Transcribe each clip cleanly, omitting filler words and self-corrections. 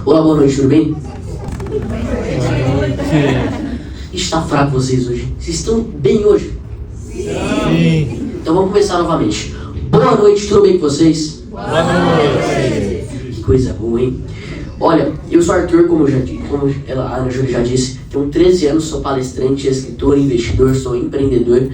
Olá, boa noite, tudo bem? Está fraco vocês hoje. Vocês estão bem hoje? Sim. Então vamos começar novamente. Boa noite, tudo bem com vocês? Boa noite. Que coisa boa, hein? Olha, eu sou Arthur, como a Ana Júlia já disse, tenho 13 anos, sou palestrante, escritor, investidor, sou empreendedor.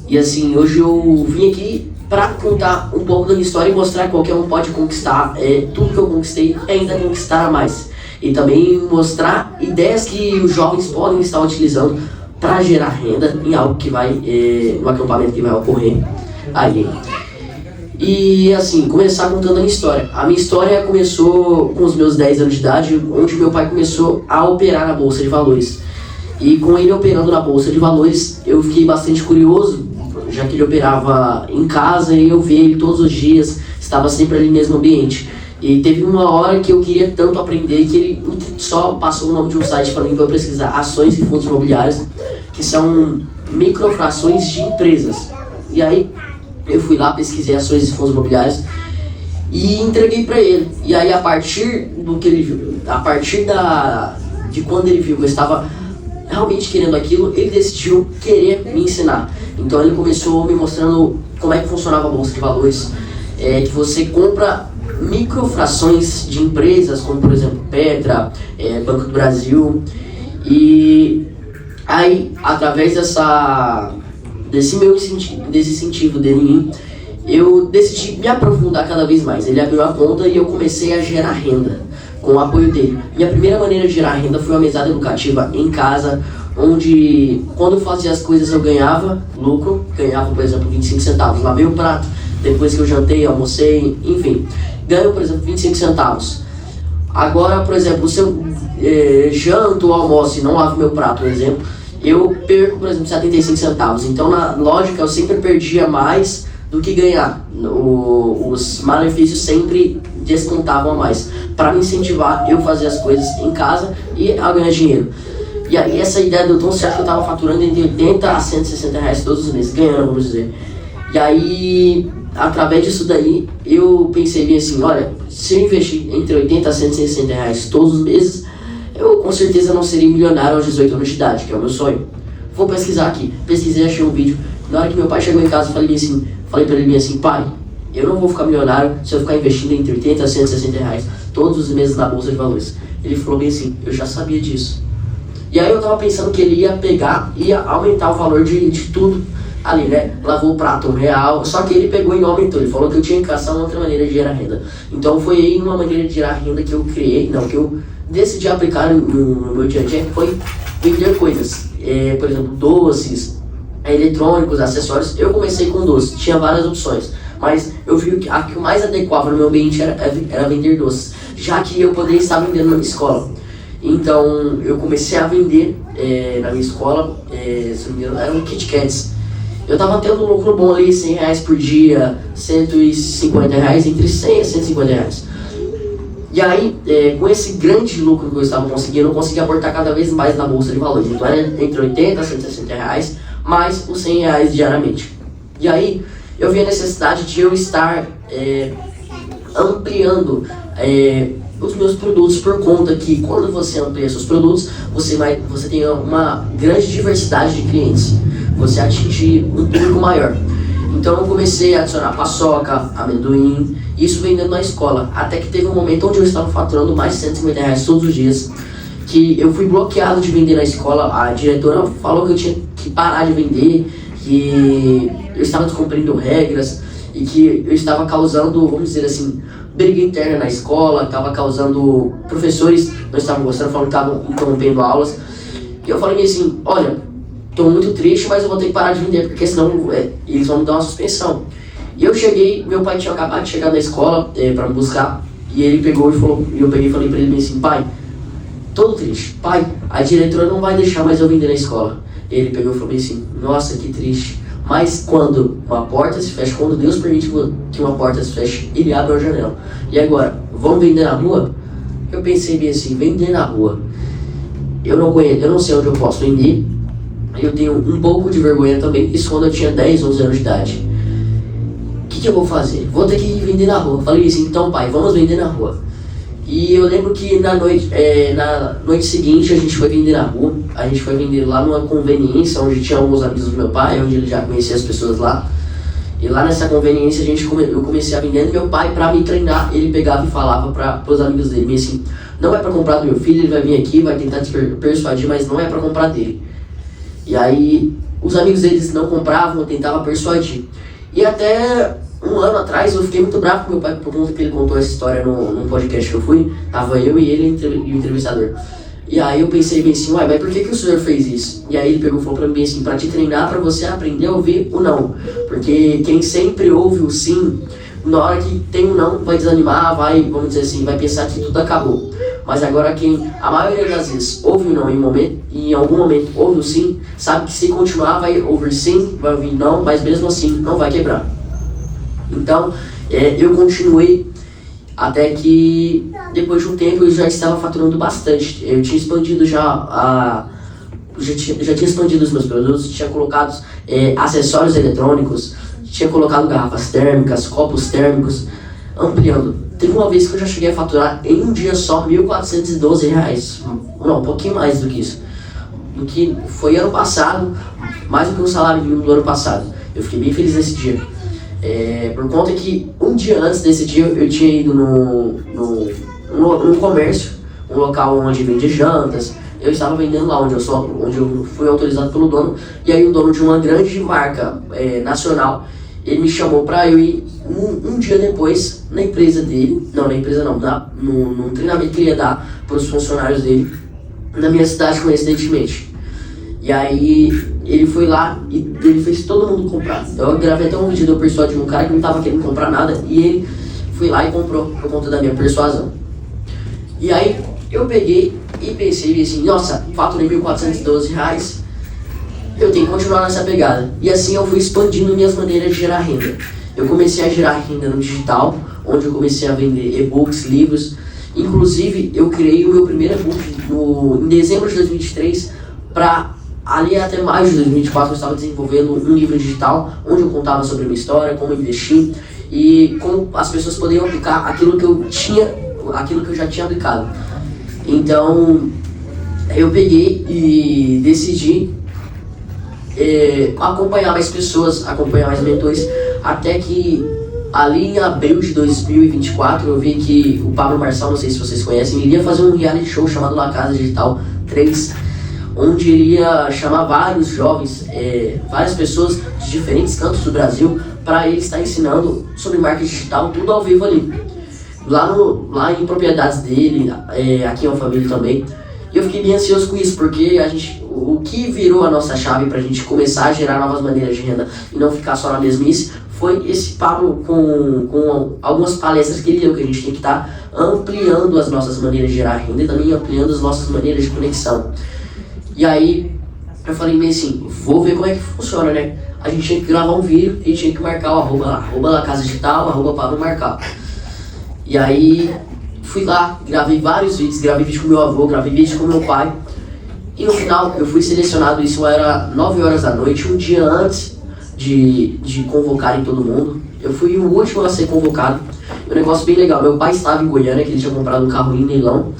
E assim, hoje eu vim aqui para contar um pouco da minha história e mostrar que qualquer um pode conquistar tudo que eu conquistei e ainda conquistar mais. E também mostrar ideias que os jovens podem estar utilizando para gerar renda em algo que vai, no acampamento que vai ocorrer aí. E assim, começar contando a minha história. A minha história começou com os meus 10 anos de idade, onde meu pai começou a operar na Bolsa de Valores. E com ele operando na Bolsa de Valores, eu fiquei bastante curioso, já que ele operava em casa e eu via ele todos os dias, estava sempre ali no mesmo ambiente. E teve uma hora que eu queria tanto aprender que ele só passou o nome de um site para mim para eu pesquisar ações e fundos imobiliários, que são microfrações de empresas. E aí eu fui lá, pesquisei ações e fundos imobiliários e entreguei para ele. E aí a partir do que ele viu, de quando ele viu que eu estava realmente querendo aquilo, ele decidiu querer me ensinar. Então ele começou me mostrando como é que funcionava a Bolsa de Valores, que você compra microfrações de empresas, como por exemplo Petra, Banco do Brasil, e aí através desse incentivo dele em mim, eu decidi me aprofundar cada vez mais. Ele abriu a conta e eu comecei a gerar renda com o apoio dele. Minha primeira maneira de gerar renda foi uma mesada educativa em casa, onde quando eu fazia as coisas eu ganhava lucro, ganhava por exemplo 25 centavos, lavei o prato, depois que eu jantei, almocei, enfim, ganho por exemplo 25 centavos. Agora, por exemplo, se eu janto ou almoço e não lavo meu prato, por exemplo, eu perco, por exemplo, 75 centavos. Então, na lógica, eu sempre perdia mais do que ganhar. Os malefícios sempre descontavam a mais, para me incentivar eu fazer as coisas em casa e a ganhar dinheiro. E aí, essa ideia deu tão certo que eu estava faturando entre 80 a 160 reais todos os meses, ganhando, vamos dizer. E aí, através disso daí, eu pensei bem assim, olha, se eu investir entre 80 a 160 reais todos os meses, eu com certeza não seria milionário aos 18 anos de idade, que é o meu sonho. Vou pesquisar aqui. Pesquisei, achei um vídeo. Na hora que meu pai chegou em casa, falei pra ele assim, pai, eu não vou ficar milionário se eu ficar investindo entre 80 a 160 reais todos os meses na Bolsa de Valores. Ele falou bem assim, eu já sabia disso. E aí eu tava pensando que ele ia aumentar o valor de tudo ali, né? Lavou o prato R$1, só que ele pegou e não aumentou. Ele falou que eu tinha que caçar uma outra maneira de gerar renda. Então foi aí uma maneira de gerar renda que eu criei, que eu decidi aplicar no meu dia a dia, foi vender coisas. Por exemplo, doces, eletrônicos, acessórios. Eu comecei com doces, tinha várias opções, mas eu vi que a que mais adequava no meu ambiente era vender doces, já que eu poderia estar vendendo na minha escola. Então eu comecei a vender na minha escola, se não me engano, eram Kit Kats. Eu tava tendo um lucro bom ali, 100 reais por dia, 150 reais, entre 100 a 150 reais. E aí, com esse grande lucro que eu estava conseguindo, eu consegui aportar cada vez mais na Bolsa de Valores. Então era entre 80 a 160 reais, mais os 100 reais diariamente. E aí, eu vi a necessidade de eu estar ampliando os meus produtos, por conta que quando você amplia seus produtos, você tem uma grande diversidade de clientes. Você atinge um público maior. Então eu comecei a adicionar paçoca, amendoim, isso vendendo na escola. Até que teve um momento onde eu estava faturando mais de 150 reais todos os dias, que eu fui bloqueado de vender na escola. A diretora falou que eu tinha que parar de vender, que eu estava descumprindo regras e que eu estava causando, vamos dizer assim, briga interna na escola, estava causando, professores não estavam gostando, falando que estavam interrompendo aulas. E eu falei assim, olha, estou muito triste, mas eu vou ter que parar de vender, porque senão eles vão me dar uma suspensão. E eu cheguei, meu pai tinha acabado de chegar da escola para me buscar, e ele pegou e falou, e eu peguei e falei para ele assim, pai, todo triste, pai, a diretora não vai deixar mais eu vender na escola. E ele pegou e falou assim, nossa, que triste, mas quando uma porta se fecha, quando Deus permite que uma porta se feche, ele abre a janela. E agora, vamos vender na rua? Eu pensei bem assim, vender na rua, eu não sei onde eu posso vender. Eu tenho um pouco de vergonha também, isso quando eu tinha 10, 11 anos de idade. O que eu vou fazer? Vou ter que vender na rua. Falei assim, então pai, vamos vender na rua. E eu lembro que na noite seguinte a gente foi vender na rua, a gente foi vender lá numa conveniência onde tinha alguns amigos do meu pai, onde ele já conhecia as pessoas lá. E lá nessa conveniência eu comecei a vender, meu pai, pra me treinar, ele pegava e falava para os amigos dele, assim, não é pra comprar do meu filho, ele vai vir aqui, vai tentar te persuadir, mas não é pra comprar dele. E aí os amigos deles não compravam, eu tentava persuadir. E até um ano atrás eu fiquei muito bravo com meu pai por conta que ele contou essa história num podcast que eu fui, tava eu e ele e o entrevistador. E aí eu pensei bem assim, uai, mas por que o senhor fez isso? E aí ele pegou e falou pra mim assim, pra te treinar, pra você aprender a ouvir o não. Porque quem sempre ouve o sim, na hora que tem um não, vai desanimar, vai, vamos dizer assim, vai pensar que tudo acabou. Mas agora quem, a maioria das vezes, ouve o não em algum momento ouve o sim, sabe que se continuar vai ouvir sim, vai ouvir não, mas mesmo assim não vai quebrar. Então, eu continuei até que depois de um tempo eu já estava faturando bastante. Eu tinha expandido já tinha expandido os meus produtos, tinha colocado acessórios eletrônicos, tinha colocado garrafas térmicas, copos térmicos, ampliando. Teve uma vez que eu já cheguei a faturar em um dia só R$1.412. Não, um pouquinho mais do que isso. Do que foi ano passado, mais do que um salário mínimo do ano passado. Eu fiquei bem feliz nesse dia. Por conta que um dia antes desse dia eu tinha ido num comércio, um local onde vende jantas. Eu estava vendendo lá onde eu fui autorizado pelo dono. E aí o dono de uma grande marca nacional, ele me chamou para eu ir um dia depois na empresa dele, num treinamento que ele ia dar para os funcionários dele na minha cidade, coincidentemente. E aí ele foi lá e ele fez todo mundo comprar. Eu gravei até um vídeo do persuadindo um cara que não estava querendo comprar nada e ele foi lá e comprou por conta da minha persuasão. E aí eu peguei e pensei assim, nossa, faturei R$1.412, eu tenho que continuar nessa pegada. E assim eu fui expandindo minhas maneiras de gerar renda. Eu comecei a gerar renda no digital, onde eu comecei a vender e-books, livros. Inclusive eu criei o meu primeiro e-book em dezembro de 2023 para... Ali até maio de 2024 eu estava desenvolvendo um livro digital onde eu contava sobre a minha história, como investir e como as pessoas poderiam aplicar aquilo que eu já tinha aplicado. Então eu peguei e decidi acompanhar mais pessoas, acompanhar mais mentores, até que ali em abril de 2024 eu vi que o Pablo Marçal, não sei se vocês conhecem, ele ia fazer um reality show chamado La Casa Digital 3, onde ele ia chamar vários jovens, várias pessoas de diferentes cantos do Brasil, para ele estar ensinando sobre marketing digital, tudo ao vivo ali. Lá em propriedades dele, aqui em Alphaville também. E eu fiquei bem ansioso com isso, porque o que virou a nossa chave para a gente começar a gerar novas maneiras de renda e não ficar só na mesmice, foi esse Pablo com algumas palestras que ele deu, que a gente tem que estar ampliando as nossas maneiras de gerar renda e também ampliando as nossas maneiras de conexão. E aí eu falei meio assim, vou ver como é que funciona, né? A gente tinha que gravar um vídeo e tinha que marcar o arroba La Casa Digital, arroba Pablo Marçal. E aí fui lá, gravei vários vídeos, gravei vídeo com meu avô, gravei vídeo com meu pai. E no final eu fui selecionado, isso era 9 horas da noite, um dia antes de convocarem todo mundo. Eu fui o último a ser convocado. Um negócio bem legal, meu pai estava em Goiânia, que ele tinha comprado um carro em leilão.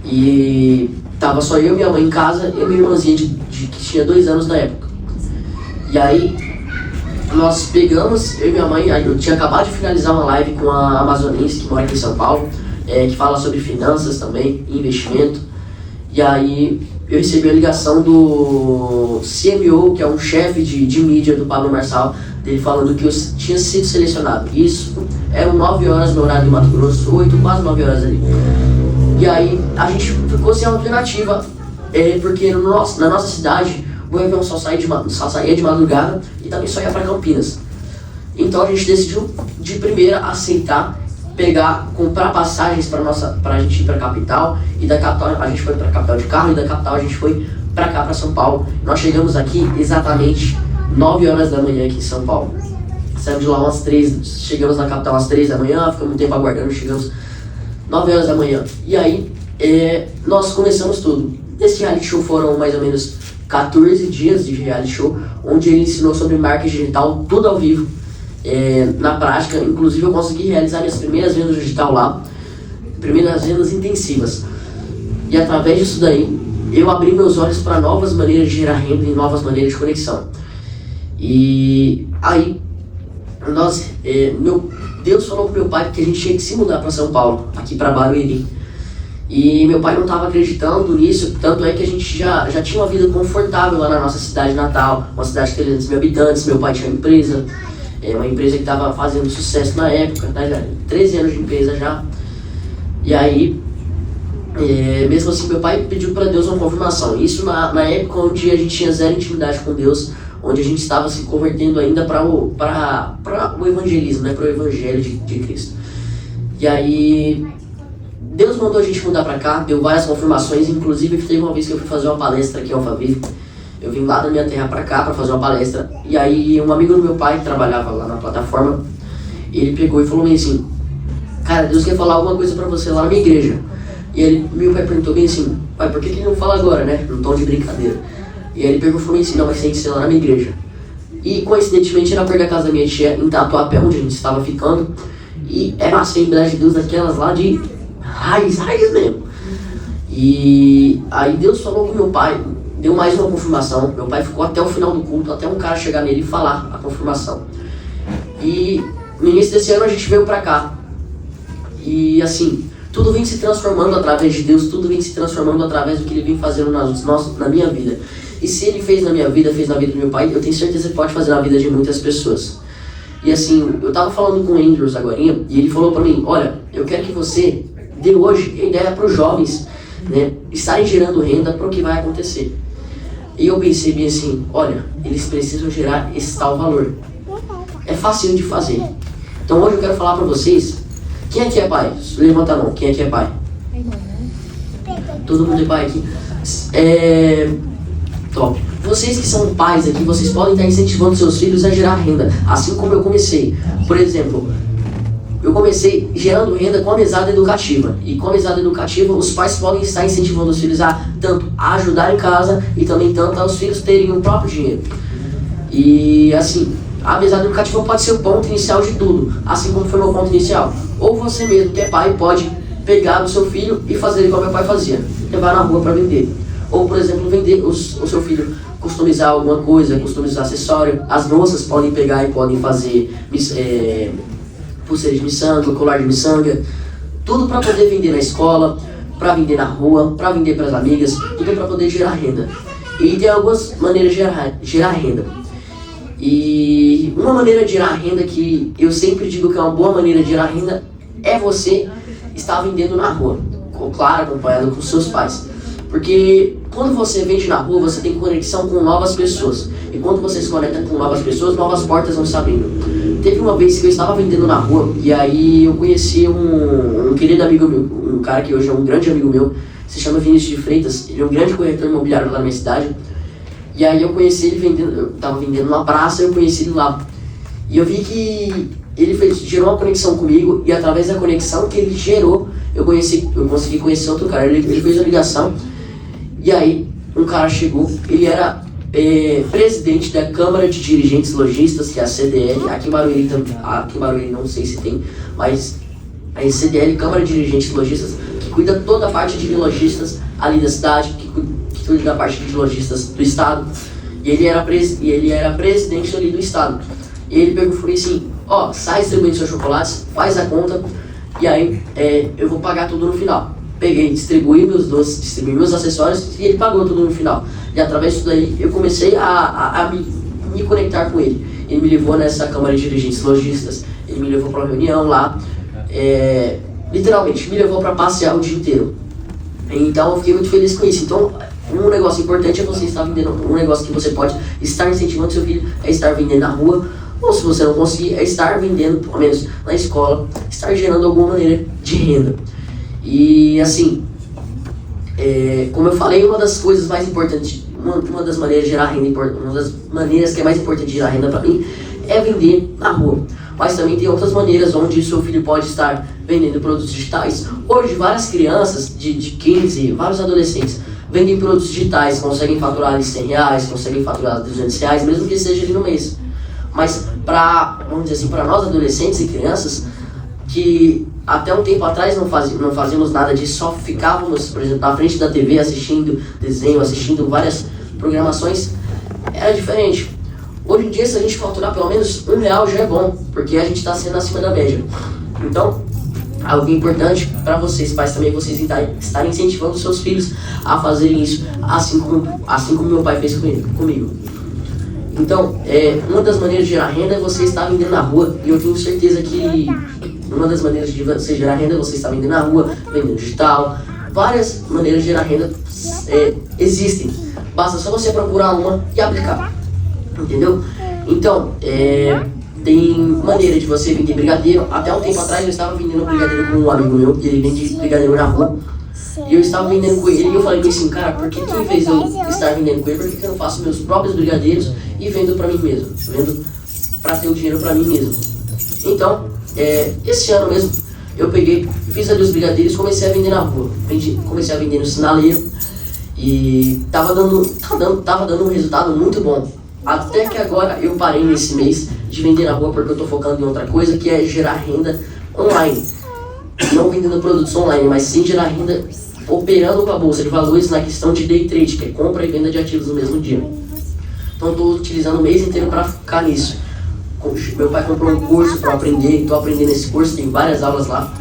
E tava só eu e minha mãe em casa e minha irmãzinha que tinha 2 anos na época. E aí nós pegamos, eu e minha mãe, eu tinha acabado de finalizar uma live com a amazonense que mora aqui em São Paulo, que fala sobre finanças também, investimento. E aí eu recebi a ligação do CMO, que é um chefe de mídia do Pablo Marçal, dele falando que eu tinha sido selecionado. Isso eram 9 horas no horário do Mato Grosso, 8, quase 9 horas ali. E aí a gente ficou sem alternativa, porque na nossa cidade o avião só saía de madrugada e também só ia para Campinas. Então a gente decidiu de primeira aceitar, comprar passagens pra gente ir pra capital, e da capital a gente foi pra capital de carro, e da capital a gente foi pra cá, pra São Paulo. Nós chegamos aqui exatamente 9 horas da manhã aqui em São Paulo. Saímos de lá umas 3, chegamos na capital às 3 da manhã, ficamos um tempo aguardando, chegamos 9 horas da manhã. E aí, nós começamos tudo. Esse reality show foram mais ou menos 14 dias de reality show, onde ele ensinou sobre marketing digital, tudo ao vivo. Na prática, inclusive eu consegui realizar minhas primeiras vendas digital lá. primeiras vendas intensivas. E através disso daí, eu abri meus olhos para novas maneiras de gerar renda e novas maneiras de conexão. E aí, Deus falou pro meu pai que a gente tinha que se mudar para São Paulo, aqui para Barueri. E meu pai não estava acreditando nisso, tanto é que a gente já tinha uma vida confortável lá na nossa cidade natal, uma cidade de 300 mil habitantes. Meu pai tinha uma empresa que estava fazendo sucesso na época, né? 13 anos de empresa já. E aí, mesmo assim, meu pai pediu para Deus uma confirmação. Isso na época onde a gente tinha zero intimidade com Deus, onde a gente estava se convertendo ainda para o evangelismo, né? Para o evangelho de Cristo. E aí, Deus mandou a gente mudar para cá, deu várias confirmações. Inclusive, teve uma vez que eu fui fazer uma palestra aqui em Alphaville. Eu vim lá da minha terra para cá para fazer uma palestra. E aí, um amigo do meu pai que trabalhava lá na plataforma, ele pegou e falou assim: cara, Deus quer falar alguma coisa para você lá na minha igreja. E meu pai perguntou bem assim: pai, por que ele não fala agora, né? Num tom de brincadeira. E aí ele pegou e falou assim: não, mas tem que ser lá na minha igreja. E coincidentemente era perto da casa da minha tia, em Tatuapé, onde a gente estava ficando. E era uma Assembleia de Deus daquelas lá de raiz mesmo. E aí Deus falou com meu pai, deu mais uma confirmação. Meu pai ficou até o final do culto, até um cara chegar nele e falar a confirmação. E no início desse ano a gente veio pra cá. E assim, tudo vem se transformando através de Deus, tudo vem se transformando através do que Ele vem fazendo na minha vida. E se Ele fez na minha vida, fez na vida do meu pai, eu tenho certeza que pode fazer na vida de muitas pessoas. E assim, eu tava falando com o Andrews agora, e ele falou pra mim: olha, eu quero que você dê hoje a ideia para os jovens, né, estarem gerando renda para o que vai acontecer. E eu pensei bem assim: olha, eles precisam gerar esse tal valor. É fácil de fazer. Então hoje eu quero falar para vocês: quem aqui é pai? Levanta a mão, quem aqui é pai? Todo mundo é pai aqui? Top. Vocês que são pais aqui, vocês podem estar incentivando seus filhos a gerar renda, assim como eu comecei. Por exemplo, eu comecei gerando renda com a mesada educativa. E com a mesada educativa, os pais podem estar incentivando os filhos a tanto a ajudar em casa e também tanto aos filhos terem o próprio dinheiro. E assim, a mesada educativa pode ser o ponto inicial de tudo, assim como foi o meu ponto inicial. Ou você mesmo, que é pai, pode pegar o seu filho e fazer igual meu pai fazia, levar na rua para vender. Ou, por exemplo, vender o seu filho, customizar alguma coisa, customizar acessório. As moças podem pegar e podem fazer pulseira de miçanga, colar de miçanga, tudo para poder vender na escola, para vender na rua, para vender para as amigas, tudo para poder gerar renda. E tem algumas maneiras de gerar renda. E uma maneira de gerar renda que eu sempre digo que é uma boa maneira de gerar renda é você estar vendendo na rua, claro, acompanhado com seus pais. Porque quando você vende na rua, você tem conexão com novas pessoas. E quando você se conecta com novas pessoas, novas portas vão se abrindo. Teve uma vez que eu estava vendendo na rua, e aí eu conheci um querido amigo meu, um cara que hoje é um grande amigo meu, se chama Vinícius de Freitas. Ele é um grande corretor imobiliário lá na minha cidade. E aí eu conheci ele vendendo, eu estava vendendo numa praça, eu conheci ele lá. E eu vi que ele gerou uma conexão comigo, e através da conexão que ele gerou, eu consegui conhecer outro cara. Ele fez a ligação. E aí, um cara chegou, ele era presidente da Câmara de Dirigentes Lojistas, que é a CDL, aqui em Barueri não sei se tem, mas a CDL, Câmara de Dirigentes Lojistas, que cuida toda a parte de lojistas ali da cidade, que cuida da parte de lojistas do estado, e ele era presidente ali do estado. E ele pegou e falou assim: ó, sai distribuindo seus chocolates, faz a conta, e aí eu vou pagar tudo no final. Peguei, distribuí meus doces, distribuí meus acessórios e ele pagou tudo no final. E através disso daí eu comecei a me conectar com ele. Ele me levou nessa Câmara de Dirigentes Lojistas, ele me levou para uma reunião lá, literalmente me levou para passear o dia inteiro. Então eu fiquei muito feliz com isso. Então um negócio importante é você estar vendendo, um negócio que você pode estar incentivando seu filho é estar vendendo na rua, ou se você não conseguir, é estar vendendo, pelo menos na escola, estar gerando alguma maneira de renda. E assim, como eu falei, uma das coisas mais importantes, uma das maneiras de gerar renda, uma das maneiras que é mais importante de gerar renda para mim é vender na rua. Mas também tem outras maneiras onde o seu filho pode estar vendendo produtos digitais. Hoje várias crianças de 15, vários adolescentes vendem produtos digitais, conseguem faturar ali R$100, conseguem faturar R$200, mesmo que seja ali no mês. Mas vamos dizer assim, para nós adolescentes e crianças, que até um tempo atrás não fazíamos nada disso, só ficávamos, por exemplo, na frente da TV assistindo desenho, assistindo várias programações, era diferente. Hoje em dia, se a gente faturar pelo menos R$1 já é bom, porque a gente está sendo acima da média. Então, algo importante para vocês, pais, também vocês estarem incentivando os seus filhos a fazerem isso, assim como meu pai fez comigo. Então, uma das maneiras de gerar renda é você estar vendendo na rua, e eu tenho certeza que uma das maneiras de você gerar renda é você estar vendendo na rua, vendendo digital. Várias maneiras de gerar renda existem, basta só você procurar uma e aplicar, entendeu? Então, tem maneira de você vender brigadeiro. Até um tempo atrás eu estava vendendo brigadeiro com um amigo meu, que ele vende brigadeiro na rua. E eu estava vendendo com ele e eu falei pra ele assim, cara, por que em vez de eu estar vendendo com ele, por que eu não faço meus próprios brigadeiros e vendo pra mim mesmo? Vendo pra ter o dinheiro pra mim mesmo. Então, esse ano mesmo, eu fiz ali os brigadeiros e comecei a vender na rua. Comecei a vender no sinaleiro e tava dando um resultado muito bom. Até que agora eu parei nesse mês de vender na rua porque eu tô focando em outra coisa, que é gerar renda online. Não vendendo produtos online, mas sim gerar renda operando com a bolsa de valores na questão de day trade, que é compra e venda de ativos no mesmo dia. Então estou utilizando o mês inteiro para focar nisso. Meu pai comprou um curso para aprender, estou aprendendo esse curso, tem várias aulas lá.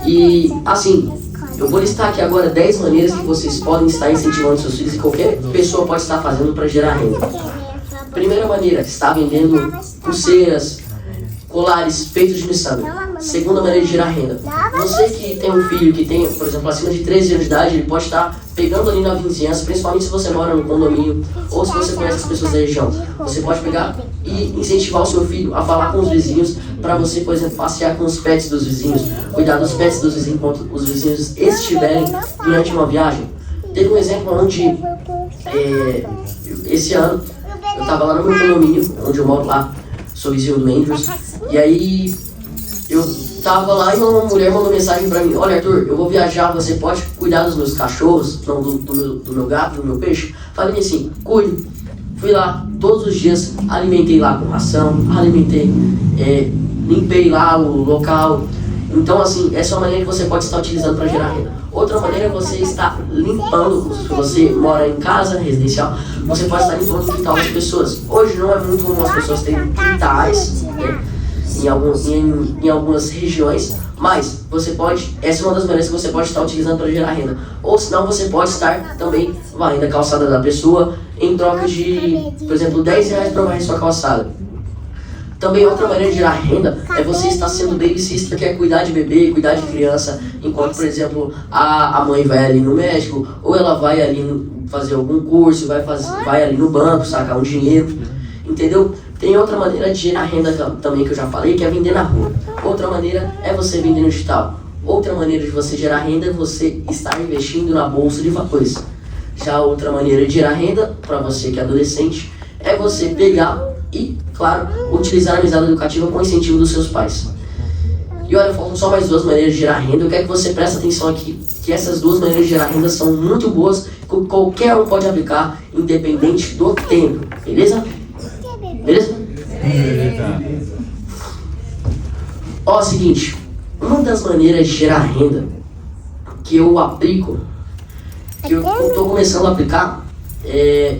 E assim, eu vou listar aqui agora 10 maneiras que vocês podem estar incentivando seus filhos e qualquer pessoa pode estar fazendo para gerar renda. Primeira maneira, está vendendo pulseiras, colares feitos de miçanga. Segunda maneira de gerar renda. Você que tem um filho que tem, por exemplo, acima de 13 anos de idade, ele pode estar pegando ali na vizinhança, principalmente se você mora no condomínio ou se você conhece as pessoas da região. Você pode pegar e incentivar o seu filho a falar com os vizinhos para você, por exemplo, passear com os pets dos vizinhos, cuidar dos pets dos vizinhos enquanto os vizinhos estiverem durante uma viagem. Teve um exemplo onde, esse ano, eu estava lá no meu condomínio, onde eu moro lá, sou vizinho do Andrews, e aí eu tava lá e uma mulher mandou mensagem pra mim: olha, Arthur, eu vou viajar, você pode cuidar dos meus cachorros, não, do meu gato, do meu peixe? Falei assim, cuide. Fui lá todos os dias, alimentei lá com ração, limpei lá o local. Então assim, essa é uma maneira que você pode estar utilizando para gerar renda. Outra maneira é você estar limpando. Se você mora em casa residencial, você pode estar limpando o quintal das pessoas. Hoje não é muito comum as pessoas terem quintais, né, em algumas regiões, mas você pode, essa é uma das maneiras que você pode estar utilizando para gerar renda. Ou senão você pode estar também varrendo a calçada da pessoa em troca de, por exemplo, R$10 para varrer sua calçada. Também outra maneira de gerar renda é você estar sendo babysitter, que é cuidar de bebê, cuidar de criança, enquanto, por exemplo, a mãe vai ali no médico, ou ela vai ali fazer algum curso, vai ali no banco, sacar um dinheiro, entendeu? Tem outra maneira de gerar renda também que eu já falei, que é vender na rua. Outra maneira é você vender no digital. Outra maneira de você gerar renda é você estar investindo na bolsa de valores. Já outra maneira de gerar renda, para você que é adolescente, é você pegar e, claro, utilizar a mesada educativa com o incentivo dos seus pais. E olha, faltam só mais 2 maneiras de gerar renda. Eu quero que você preste atenção aqui, que essas 2 maneiras de gerar renda são muito boas, que qualquer um pode aplicar, independente do tempo, beleza? Beleza? Ó, seguinte, uma das maneiras de gerar renda que eu aplico, que eu tô começando a aplicar,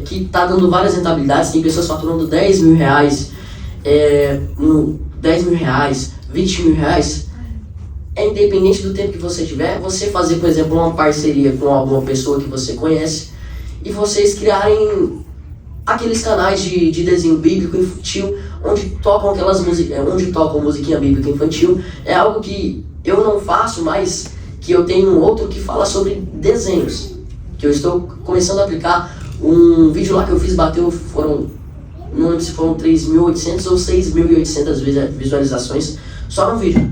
que tá dando várias rentabilidades. Tem pessoas faturando R$10 mil, R$10 mil, R$20 mil. É independente do tempo que você tiver, você fazer, por exemplo, uma parceria com alguma pessoa que você conhece e vocês criarem aqueles canais de desenho bíblico infantil, onde tocam aquelas musiquinha bíblica infantil. É algo que eu não faço, mas que eu tenho um outro que fala sobre desenhos, que eu estou começando a aplicar. Um vídeo lá que eu fiz bateu, não lembro se foram 3.800 ou 6.800 visualizações só no vídeo.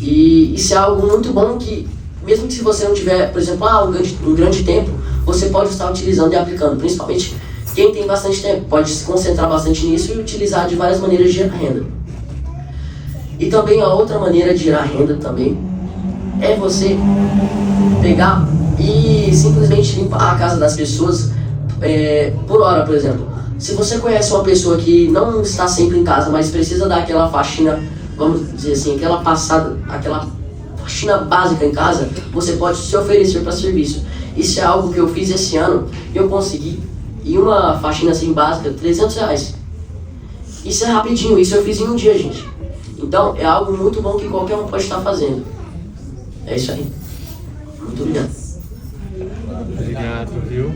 E isso é algo muito bom que, mesmo que se você não tiver, por exemplo, um grande tempo, você pode estar utilizando e aplicando. Principalmente quem tem bastante tempo pode se concentrar bastante nisso e utilizar de várias maneiras de gerar renda. E também a outra maneira de gerar renda também é você pegar e simplesmente limpar a casa das pessoas por hora, por exemplo. Se você conhece uma pessoa que não está sempre em casa, mas precisa dar aquela faxina vamos dizer assim, aquela passada, aquela faxina básica em casa, você pode se oferecer para serviço. Isso é algo que eu fiz esse ano e eu consegui, em uma faxina assim básica, R$300. Isso é rapidinho, isso eu fiz em um dia, gente. Então é algo muito bom que qualquer um pode estar fazendo. É isso aí. Muito obrigado. Obrigado, viu?